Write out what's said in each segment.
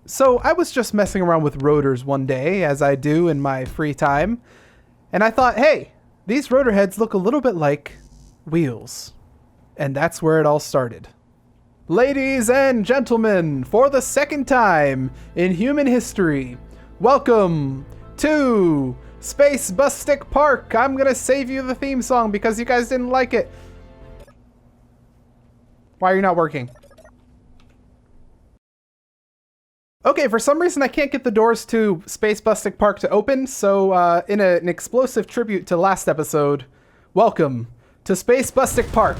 So I was just messing around with rotors one day, as I do in my free time, and I thought, hey, these rotor heads look a little bit like wheels. And that's where it all started. Ladies and gentlemen, for the second time in human history, welcome to Space Bustic Park. I'm gonna save you the theme song because you guys didn't like it. Why are you not working? Okay, for some reason I can't get the doors to Space Bustic Park to open, so in an explosive tribute to last episode, welcome to Space Bustic Park.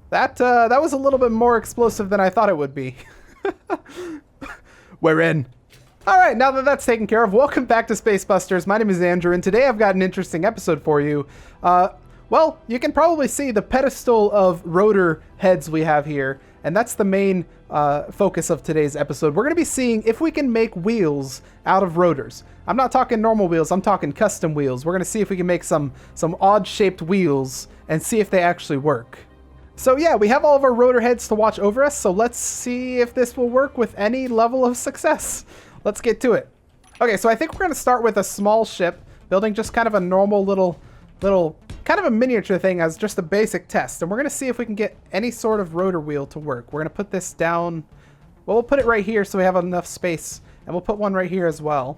That was a little bit more explosive than I thought it would be. We're in. Alright, now that that's taken care of, welcome back to Space Busters. My name is Andrew, and today I've got an interesting episode for you. Well, you can probably see the pedestal of rotor heads we have here, and that's the main focus of today's episode. We're going to be seeing if we can make wheels out of rotors. I'm not talking normal wheels, I'm talking custom wheels. We're going to see if we can make some odd-shaped wheels and see if they actually work. So yeah, we have all of our rotor heads to watch over us, so let's see if this will work with any level of success. Let's get to it. Okay, so I think we're going to start with a small ship, building just kind of a normal little kind of a miniature thing as just a basic test. And we're going to see if we can get any sort of rotor wheel to work. We're going to put this down. Well, we'll put it right here so we have enough space. And we'll put one right here as well.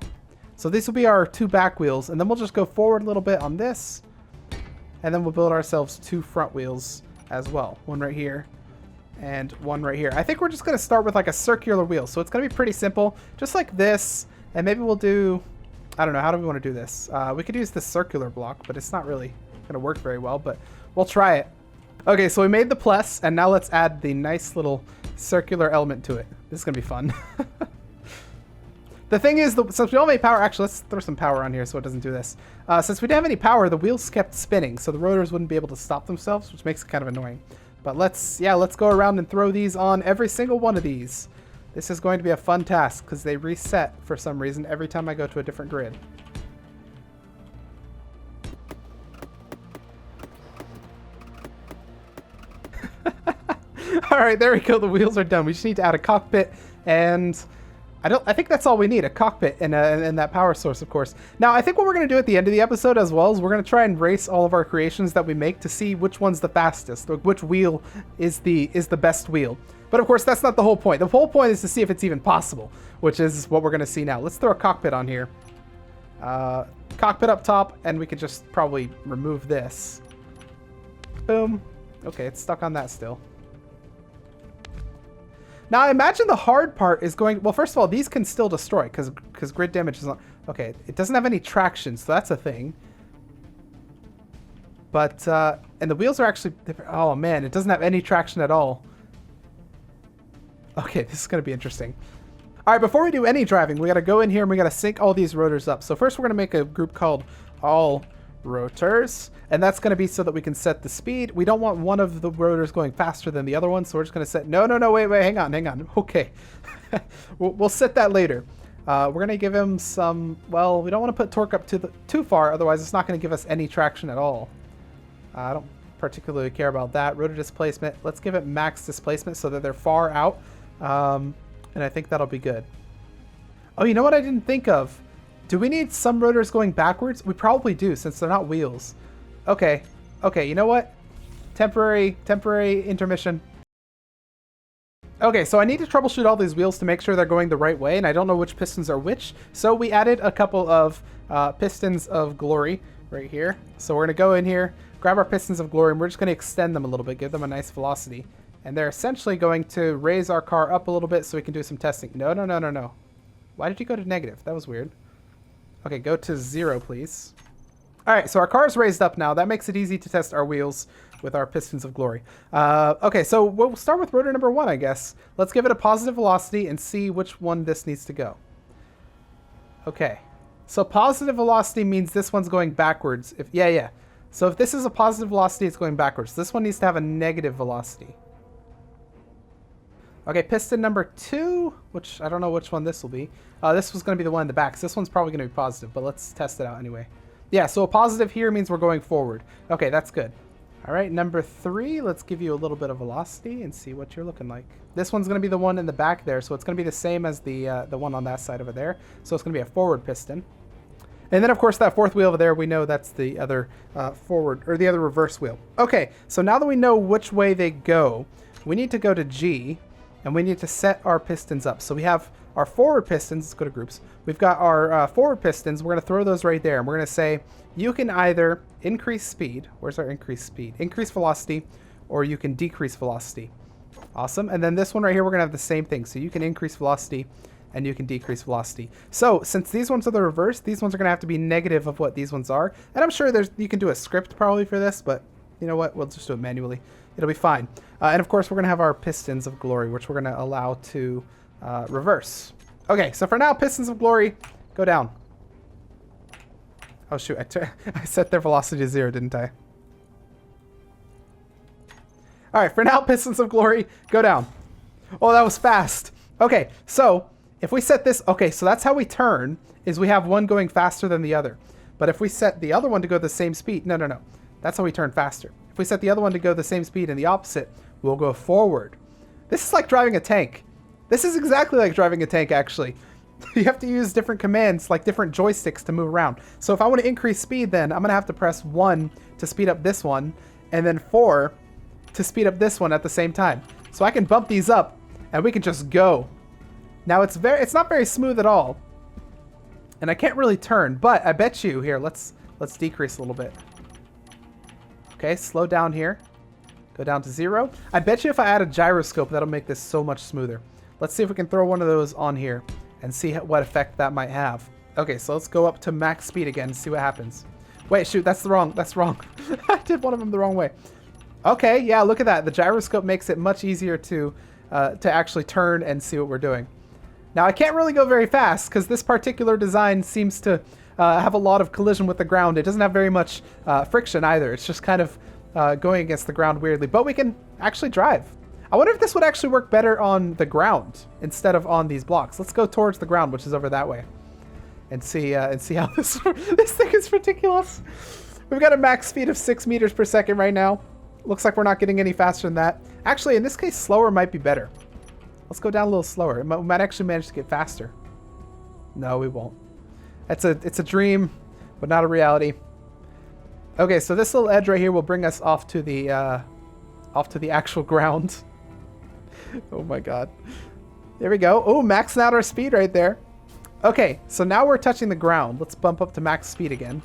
So these will be our two back wheels. And then we'll just go forward a little bit on this. And then we'll build ourselves two front wheels as well. One right here and one right here. I think we're just going to start with like a circular wheel. So it's going to be pretty simple. Just like this. And maybe we'll do... I don't know. How do we want to do this? We could use this circular block, but it's not really going to work very well, but we'll try it. Okay, so we made the plus, and now let's add the nice little circular element to it. This is going to be fun. The thing is, since we don't have any power, actually, let's throw some power on here so it doesn't do this. Since we didn't have any power, the wheels kept spinning, so the rotors wouldn't be able to stop themselves, which makes it kind of annoying. But let's go around and throw these on every single one of these. This is going to be a fun task because they reset for some reason every time I go to a different grid. All right, there we go. The wheels are done. We just need to add a cockpit, and I think that's all we need, a cockpit and that power source, of course. Now, I think what we're going to do at the end of the episode as well is we're going to try and race all of our creations that we make to see which one's the fastest, or which wheel is the best wheel. But of course, that's not the whole point. The whole point is to see if it's even possible, which is what we're going to see now. Let's throw a cockpit on here. Cockpit up top, and we could just probably remove this. Boom. Okay, it's stuck on that still. Now, I imagine the hard part is going... Well, first of all, these can still destroy because grid damage is not... Okay, it doesn't have any traction, so that's a thing. But, and the wheels are actually... Oh, man, it doesn't have any traction at all. Okay, this is going to be interesting. All right, before we do any driving, we got to go in here and we got to sync all these rotors up. So first we're going to make a group called All Rotors, and that's going to be so that we can set the speed. We don't want one of the rotors going faster than the other one, so we're just going to set... No, wait, hang on. Okay. we'll set that later. We're going to give him some... Well, we don't want to put torque up too far, otherwise it's not going to give us any traction at all. I don't particularly care about that. Rotor displacement, let's give it max displacement so that they're far out. And I think that'll be good. Oh, you know what I didn't think of? Do we need some rotors going backwards? We probably do, since they're not wheels. Okay, you know what? Temporary intermission. Okay, so I need to troubleshoot all these wheels to make sure they're going the right way, and I don't know which pistons are which. So we added a couple of pistons of glory right here. So we're going to go in here, grab our pistons of glory, and we're just going to extend them a little bit, give them a nice velocity. And they're essentially going to raise our car up a little bit so we can do some testing. No. Why did you go to negative? That was weird. Okay, go to 0, please. All right, so our car's raised up now. That makes it easy to test our wheels with our pistons of glory. Okay, so we'll start with rotor number 1, I guess. Let's give it a positive velocity and see which one this needs to go. Okay, so positive velocity means this one's going backwards. Yeah. So if this is a positive velocity, it's going backwards. This one needs to have a negative velocity. Okay, piston number 2, which I don't know which one this will be. This was going to be the one in the back. So this one's probably going to be positive, but let's test it out anyway. Yeah, so a positive here means we're going forward. Okay, that's good. All right, number 3, let's give you a little bit of velocity and see what you're looking like. This one's going to be the one in the back there, so it's going to be the same as the one on that side over there. So it's going to be a forward piston. And then, of course, that 4th wheel over there, we know that's the other forward, or the other reverse wheel. Okay, so now that we know which way they go, we need to go to G, and we need to set our pistons up. So we have our forward pistons. Let's go to groups. We've got our forward pistons. We're going to throw those right there, and we're going to say, you can either increase speed. Where's our increase speed? Increase velocity, or you can decrease velocity. Awesome. And then this one right here, we're going to have the same thing. So you can increase velocity, and you can decrease velocity. So since these ones are the reverse, these ones are going to have to be negative of what these ones are. And I'm sure you can do a script probably for this, but you know what? We'll just do it manually. It'll be fine. And of course, we're going to have our pistons of glory, which we're going to allow to reverse. Okay, so for now, pistons of glory, go down. Oh shoot, I set their velocity to 0, didn't I? All right, for now, pistons of glory, go down. Oh, that was fast. Okay, so if we set this, okay, so that's how we turn, is we have one going faster than the other. But if we set the other one to go the same speed, no. That's how we turn faster. If we set the other one to go the same speed and the opposite, we'll go forward. This is like driving a tank. This is exactly like driving a tank, actually. You have to use different commands, like different joysticks to move around. So if I want to increase speed, then I'm going to have to press 1 to speed up this one, and then 4 to speed up this one at the same time. So I can bump these up, and we can just go. Now it's not very smooth at all, and I can't really turn. But I bet you here, let's decrease a little bit. Okay, slow down here. Go down to 0. I bet you if I add a gyroscope, that'll make this so much smoother. Let's see if we can throw one of those on here and see what effect that might have. Okay, so let's go up to max speed again and see what happens. Wait, shoot, that's wrong. I did one of them the wrong way. Okay, yeah, look at that. The gyroscope makes it much easier to actually turn and see what we're doing. Now, I can't really go very fast because this particular design seems to have a lot of collision with the ground. It doesn't have very much friction either. It's just kind of going against the ground weirdly, but we can actually drive. I wonder if this would actually work better on the ground instead of on these blocks. Let's go towards the ground, which is over that way, and see how this thing is ridiculous. We've got a max speed of 6 meters per second right now. Looks like we're not getting any faster than that. Actually, in this case, slower might be better. Let's go down a little slower. We might actually manage to get faster. No, we won't. It's a dream, but not a reality. Okay, so this little edge right here will bring us off to the actual ground. Oh my god. There we go. Oh, maxing out our speed right there. Okay, so now we're touching the ground. Let's bump up to max speed again.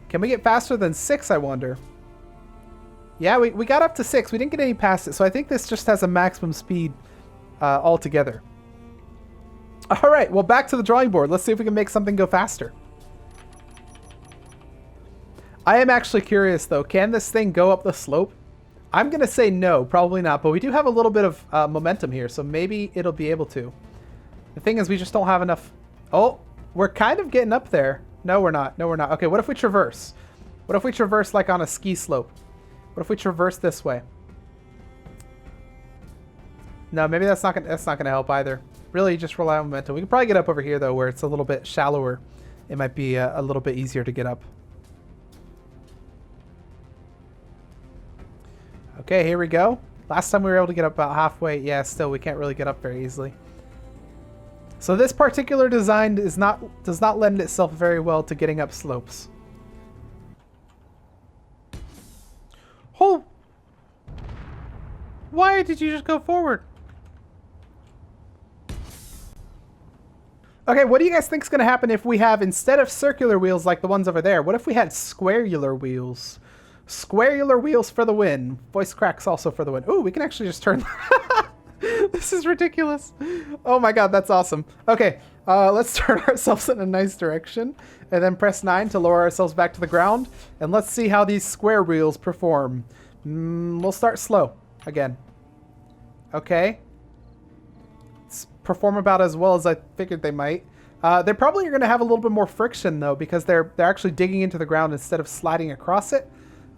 Can we get faster than 6, I wonder? Yeah, we got up to 6. We didn't get any past it, so I think this just has a maximum speed altogether. All right, well, back to the drawing board. Let's see if we can make something go faster. I am actually curious, though. Can this thing go up the slope? I'm going to say no, probably not. But we do have a little bit of momentum here, so maybe it'll be able to. The thing is, we just don't have enough. Oh, we're kind of getting up there. No, we're not. No, we're not. Okay, what if we traverse? What if we traverse like on a ski slope? What if we traverse this way? No, maybe that's not gonna help either. Really, just rely on momentum. We can probably get up over here, though, where it's a little bit shallower. It might be a little bit easier to get up. Okay, here we go. Last time we were able to get up about halfway. Yeah, still, we can't really get up very easily. So this particular design does not lend itself very well to getting up slopes. Oh! Why did you just go forward? Okay, what do you guys think is going to happen if we have, instead of circular wheels like the ones over there, what if we had squarular wheels? Squarular wheels for the win. Voice cracks also for the win. Ooh, we can actually just turn... This is ridiculous. Oh my god, that's awesome. Okay, let's turn ourselves in a nice direction and then press 9 to lower ourselves back to the ground. And let's see how these square wheels perform. We'll start slow again. Okay. Let's perform about as well as I figured they might. They're probably going to have a little bit more friction though, because they're actually digging into the ground instead of sliding across it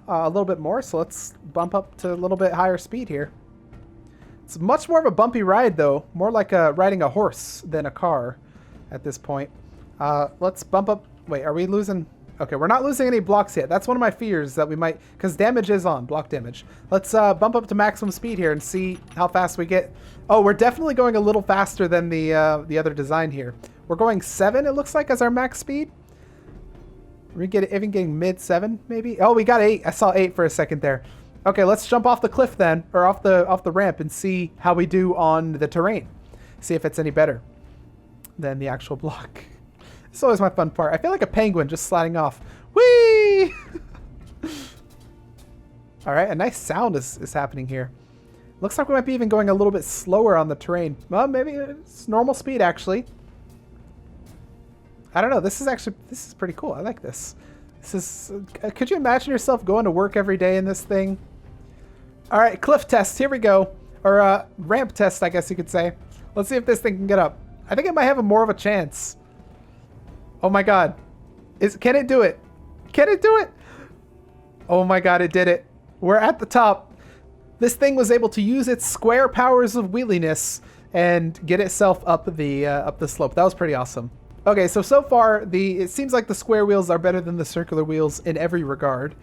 a little bit more. So let's bump up to a little bit higher speed here. It's much more of a bumpy ride, though. More like riding a horse than a car at this point. Let's bump up. Wait, are we losing? Okay, we're not losing any blocks yet. That's one of my fears, that we might, because damage is on, block damage. Let's bump up to maximum speed here and see how fast we get. Oh, we're definitely going a little faster than the other design here. We're going 7, it looks like, as our max speed. We get even getting mid 7, maybe. Oh, we got 8. I saw 8 for a second there. Okay, let's jump off the cliff then, or off the ramp, and see how we do on the terrain. See if it's any better than the actual block. It's always my fun part. I feel like a penguin just sliding off. Whee! All right, a nice sound is happening here. Looks like we might be even going a little bit slower on the terrain. Well, maybe it's normal speed, actually. I don't know. This is pretty cool. I like this. This is. Could you imagine yourself going to work every day in this thing? All right, cliff test. Here we go. Or ramp test, I guess you could say. Let's see if this thing can get up. I think it might have more of a chance. Oh my God. Can it do it? Can it do it? Oh my God, it did it. We're at the top. This thing was able to use its square powers of wheeliness and get itself up the slope. That was pretty awesome. Okay, so far it seems like the square wheels are better than the circular wheels in every regard,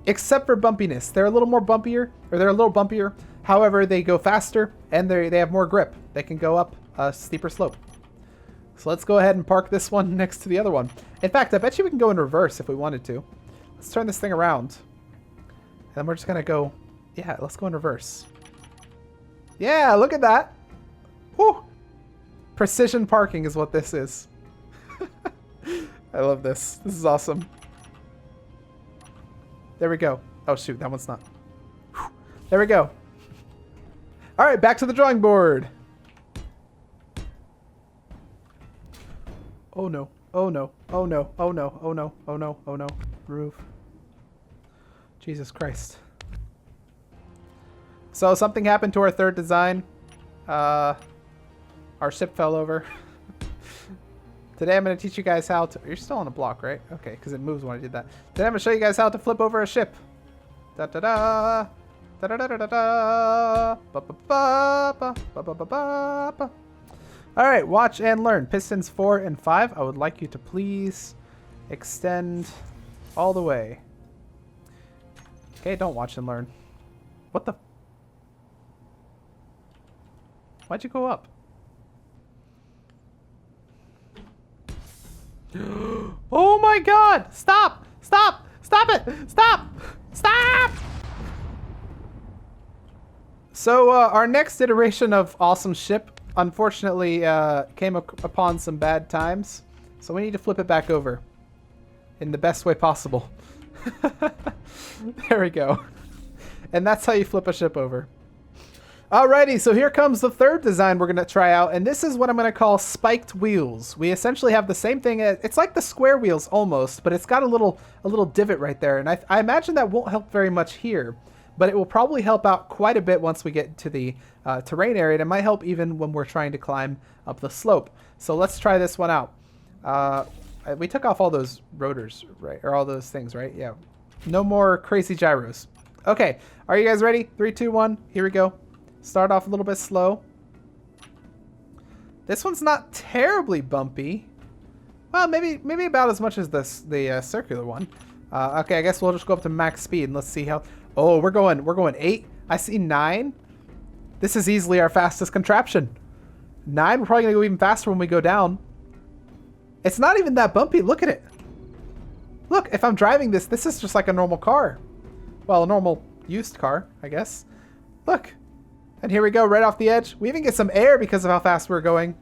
except for bumpiness. They're a little more bumpier, or they're a little bumpier. However, they go faster and they have more grip. They can go up a steeper slope. So let's go ahead and park this one next to the other one. In fact, I bet you we can go in reverse if we wanted to. Let's turn this thing around. And then we're just going to go... Yeah, let's go in reverse. Yeah, look at that. Whew. Precision parking is what this is. I love this. This is awesome. There we go. Oh, shoot. That one's not. Whew. There we go. All right, back to the drawing board. Oh no, oh no, oh no, oh no, oh no, oh no, oh no. Roof. Jesus Christ. So something happened to our third design. Our ship fell over. Today I'm going to teach you guys how to... You're still on a block, right? Okay, because it moves when I did that. Today I'm going to show you guys how to flip over a ship. Da-da-da. Da-da-da-da-da. Ba-ba-ba-ba. Ba-ba-ba-ba. All right, watch and learn. Pistons 4 and 5. I would like you to please extend all the way. Okay, don't watch and learn. What the? Why'd you go up? Oh my God! Stop! Stop! Stop it! Stop! Stop! So our next iteration of awesome ship unfortunately came upon some bad times, so we need to flip it back over in the best way possible. There we go. And that's how you flip a ship over. Alrighty, so here comes the third design we're going to try out, and this is what I'm going to call spiked wheels. We essentially have the same thing. It's like the square wheels almost, but it's got a little divot right there, and I imagine that won't help very much here, but it will probably help out quite a bit once we get to the terrain area, and it might help even when we're trying to climb up the slope. So let's try this one out. We took off all those rotors, right? Or all those things, right? Yeah. No more crazy gyros. Okay, are you guys ready? 3, 2, 1, here we go. Start off a little bit slow. This one's not terribly bumpy. Well, maybe about as much as the circular one. Okay, I guess we'll just go up to max speed and let's see how... Oh, we're going 8. I see 9. This is easily our fastest contraption. 9, we're probably going to go even faster when we go down. It's not even that bumpy. Look at it. Look, if I'm driving this is just like a normal car. Well, a normal used car, I guess. Look. And here we go, right off the edge. We even get some air because of how fast we're going.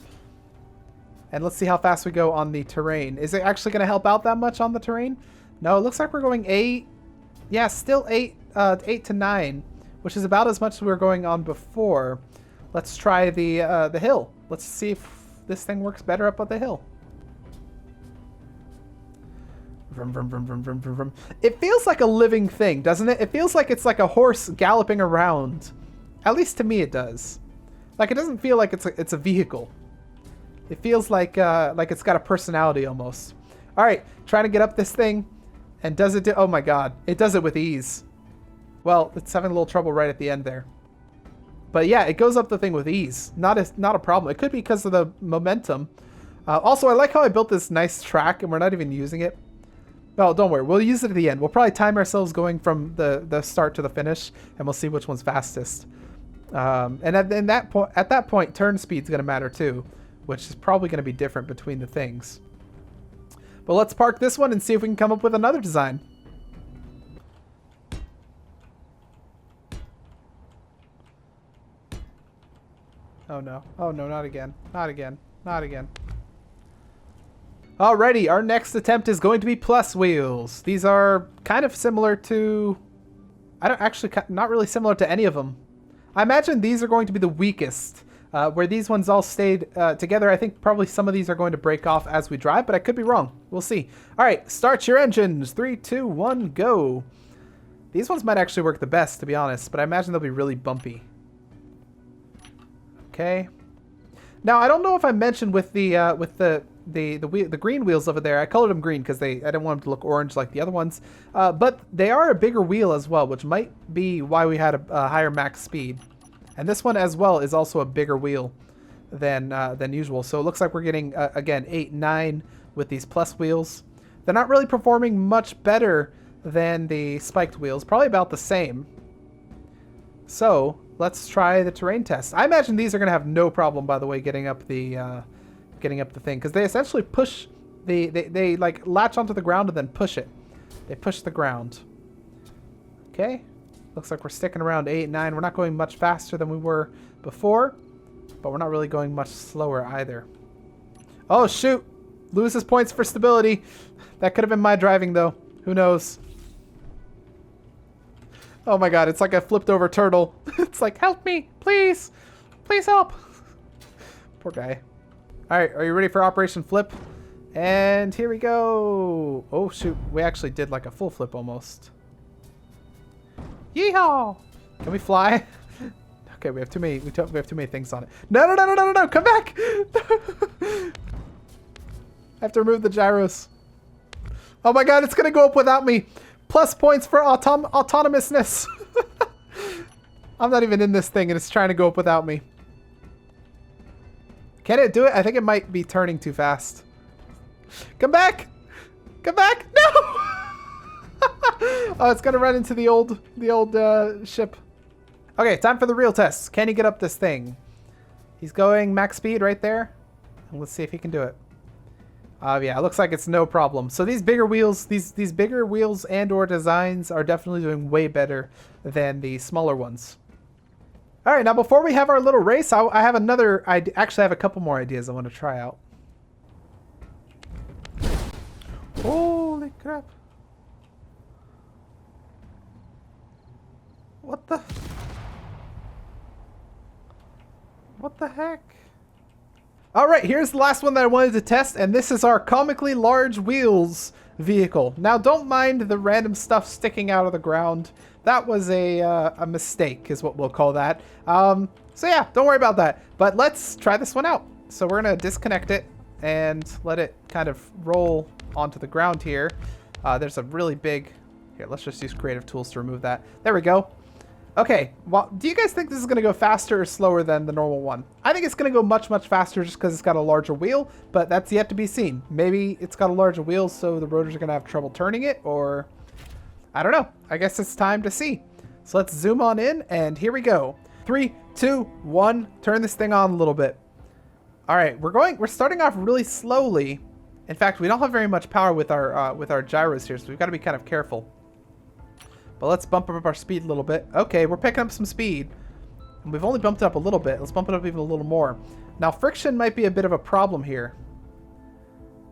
And let's see how fast we go on the terrain. Is it actually going to help out that much on the terrain? No, it looks like we're going 8. Yeah, still 8 to 9, which is about as much as we were going on before. Let's try the hill. Let's see if this thing works better up on the hill. Vroom, vroom, vroom, vroom, vroom, vroom, vroom. It feels like a living thing, doesn't it? It feels like it's like a horse galloping around. At least to me it does. Like, it doesn't feel like it's a vehicle. It feels like it's got a personality almost. All right, trying to get up this thing. And does it do... Oh my God, it does it with ease. Well, it's having a little trouble right at the end there. But yeah, it goes up the thing with ease. Not a problem. It could be because of the momentum. Also, I like how I built this nice track and we're not even using it. Oh, don't worry. We'll use it at the end. We'll probably time ourselves going from the start to the finish, and we'll see which one's fastest. And at that point, turn speed's going to matter too, which is probably going to be different between the things. But let's park this one and see if we can come up with another design. Oh no. Oh no, not again. Not again. Not again. Alrighty, our next attempt is going to be plus wheels. These are kind of similar to... not really similar to any of them. I imagine these are going to be the weakest. Where these ones all stayed together, I think probably some of these are going to break off as we drive, but I could be wrong. We'll see. Alright, start your engines. 3, 2, 1, go. These ones might actually work the best, to be honest, but I imagine they'll be really bumpy. Okay. Now, I don't know if I mentioned with the green wheels over there. I colored them green because I didn't want them to look orange like the other ones. But they are a bigger wheel as well, which might be why we had a higher max speed. And this one as well is also a bigger wheel than usual. So it looks like we're getting, again, 8, 9 with these plus wheels. They're not really performing much better than the spiked wheels. Probably about the same. So let's try the terrain test. I imagine these are going to have no problem, by the way, getting up the thing, because they essentially push they like latch onto the ground and then push it. They push the ground. Okay, looks like we're sticking around 8, 9. We're not going much faster than we were before, but we're not really going much slower either. Oh shoot, loses points for stability. That could have been my driving though. Who knows? Oh my god, it's like a flipped over turtle. It's like, help me, please. Please help. Poor guy. Alright, are you ready for Operation Flip? And here we go. Oh shoot, we actually did like a full flip almost. Yeehaw! Can we fly? Okay, we have too many things on it. No, no, no, no, no, no, come back! I have to remove the gyros. Oh my god, it's gonna go up without me. Plus points for autonomousness. I'm not even in this thing and it's trying to go up without me. Can it do it? I think it might be turning too fast. Come back! Come back! No! Oh, it's gonna run into the old ship. Okay, time for the real test. Can he get up this thing? He's going max speed right there. And let's see if he can do it. Yeah, it looks like it's no problem. So these bigger wheels, these bigger wheels and or designs are definitely doing way better than the smaller ones. All right, now before we have our little race, I have another idea. Actually, I have a couple more ideas I want to try out. Holy crap. What the heck? All right, here's the last one that I wanted to test, and this is our comically large wheels vehicle. Now, don't mind the random stuff sticking out of the ground. That was a mistake, is what we'll call that. So yeah, don't worry about that. But let's try this one out. So we're gonna disconnect it and let it kind of roll onto the ground here. There's a really big... Here, let's just use creative tools to remove that. There we go. Okay, well, do you guys think this is going to go faster or slower than the normal one? I think it's going to go much, much faster just because it's got a larger wheel, but that's yet to be seen. Maybe it's got a larger wheel, so the rotors are going to have trouble turning it, or... I don't know. I guess it's time to see. So let's zoom on in, and here we go. 3, 2, 1. Turn this thing on a little bit. All right, we're starting off really slowly. In fact, we don't have very much power with our gyros here, so we've got to be kind of careful. But let's bump up our speed a little bit. Okay, we're picking up some speed. And we've only bumped it up a little bit. Let's bump it up even a little more. Now, friction might be a bit of a problem here.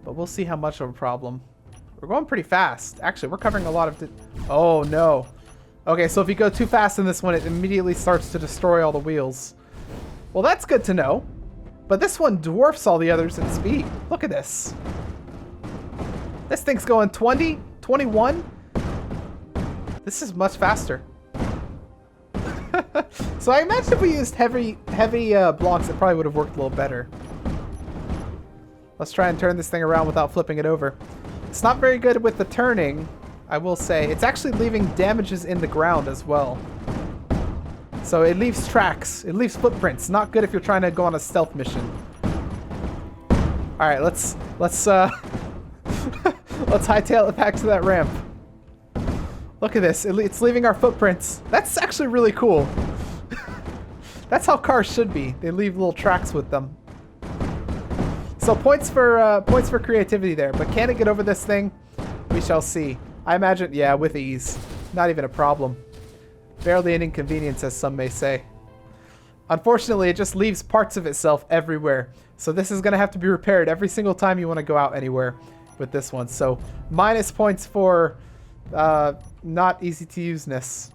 But we'll see how much of a problem. We're going pretty fast. Actually, we're covering a lot of... Oh, no. Okay, so if you go too fast in this one, it immediately starts to destroy all the wheels. Well, that's good to know. But this one dwarfs all the others in speed. Look at this. This thing's going 20, 21... This is much faster. So I imagine if we used heavy blocks, it probably would have worked a little better. Let's try and turn this thing around without flipping it over. It's not very good with the turning, I will say. It's actually leaving damages in the ground as well. So it leaves tracks. It leaves footprints. Not good if you're trying to go on a stealth mission. All right, let's Let's hightail it back to that ramp. Look at this. It's leaving our footprints. That's actually really cool. That's how cars should be. They leave little tracks with them. So points for creativity there. But can it get over this thing? We shall see. I imagine, yeah, with ease. Not even a problem. Barely an inconvenience, as some may say. Unfortunately, it just leaves parts of itself everywhere. So this is going to have to be repaired every single time you want to go out anywhere with this one. So minus points for not easy to useness.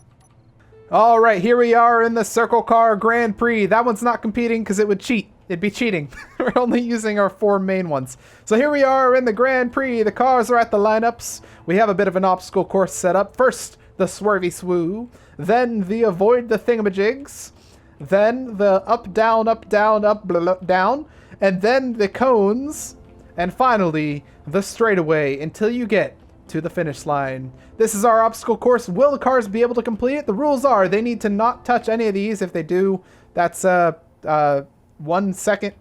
All right, here we are in the Circle Car Grand Prix. That one's not competing because it would cheat. It'd be cheating. We're only using our 4 main ones. So here we are in the Grand Prix. The cars are at the lineups. We have a bit of an obstacle course set up. First, the Swervy Swoo. Then the Avoid the Thingamajigs. Then the up, down, blah, down. And then the cones. And finally, the straightaway until you get to the finish line. This is our obstacle course. Will the cars be able to complete it? The rules are they need to not touch any of these. If they do, that's 1 second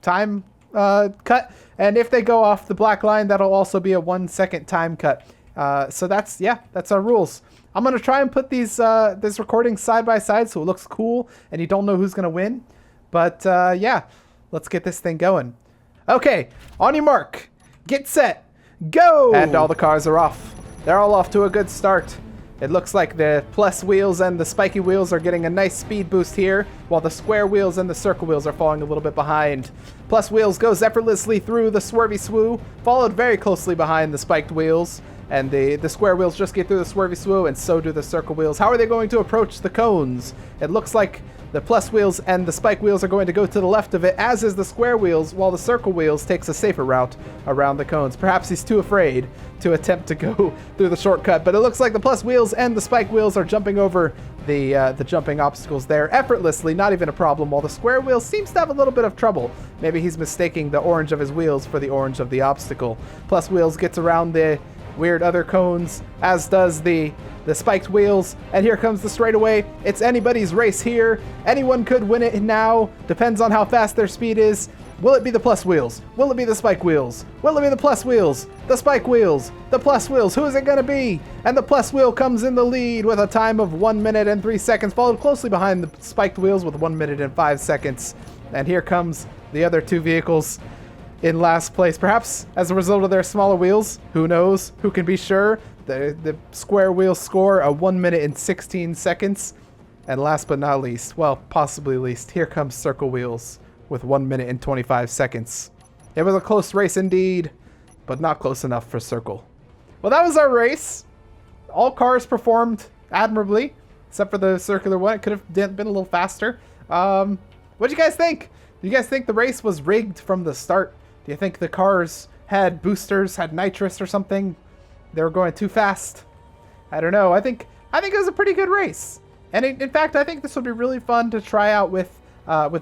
time cut. And if they go off the black line, that'll also be a 1 second time cut. So that's our rules. I'm going to try and put these this recording side by side so it looks cool and you don't know who's going to win. But yeah, let's get this thing going. Okay, on your mark, get set, go! And all the cars are off. They're all off to a good start. It looks like the plus wheels and the spiky wheels are getting a nice speed boost here, while the square wheels and the circle wheels are falling a little bit behind. Plus wheels goes effortlessly through the Swervy Swoo, followed very closely behind the spiked wheels. And the square wheels just get through the Swervy Swoo, and so do the circle wheels. How are they going to approach the cones? It looks like the plus wheels and the spike wheels are going to go to the left of it, as is the square wheels, while the circle wheels takes a safer route around the cones. Perhaps he's too afraid to attempt to go through the shortcut, but it looks like the plus wheels and the spike wheels are jumping over the jumping obstacles there effortlessly, not even a problem, while the square wheel seems to have a little bit of trouble. Maybe he's mistaking the orange of his wheels for the orange of the obstacle. Plus wheels gets around the weird other cones, as does the spiked wheels, and here comes the straightaway. It's anybody's race here. Anyone could win it now. Depends on how fast their speed is. Will it be the plus wheels? Will it be the spike wheels? Will it be the plus wheels? The spike wheels? The plus wheels? Who is it going to be? And the plus wheel comes in the lead with a time of 1 minute and 3 seconds, followed closely behind the spiked wheels with 1 minute and 5 seconds. And here comes the other 2 vehicles in last place, perhaps as a result of their smaller wheels. Who knows? Who can be sure? The square wheels score a 1 minute and 16 seconds. And last but not least, well, possibly least, here comes circle wheels with 1 minute and 25 seconds. It was a close race indeed, but not close enough for circle. Well, that was our race. All cars performed admirably, except for the circular one. It could have been a little faster. What do you guys think? Do you guys think the race was rigged from the start? Do you think the cars had boosters, had nitrous or something? They were going too fast? I don't know. I think it was a pretty good race. And in fact, I think this would be really fun to try out with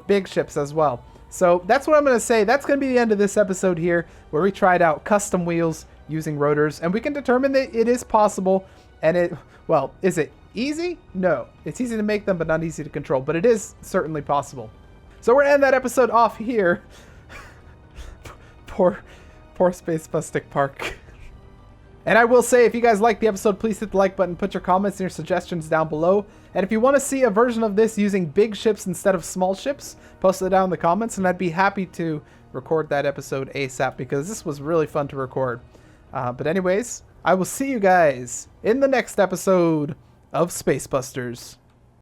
big ships as well. So that's what I'm going to say. That's going to be the end of this episode here, where we tried out custom wheels using rotors, and we can determine that it is possible. And well, is it easy? No. It's easy to make them, but not easy to control. But it is certainly possible. So we're going to end that episode off here. Poor Space Bustic Park. And I will say, if you guys liked the episode, please hit the like button, put your comments and your suggestions down below. And if you want to see a version of this using big ships instead of small ships, post it down in the comments, and I'd be happy to record that episode ASAP, because this was really fun to record. But anyways, I will see you guys in the next episode of Space Busters.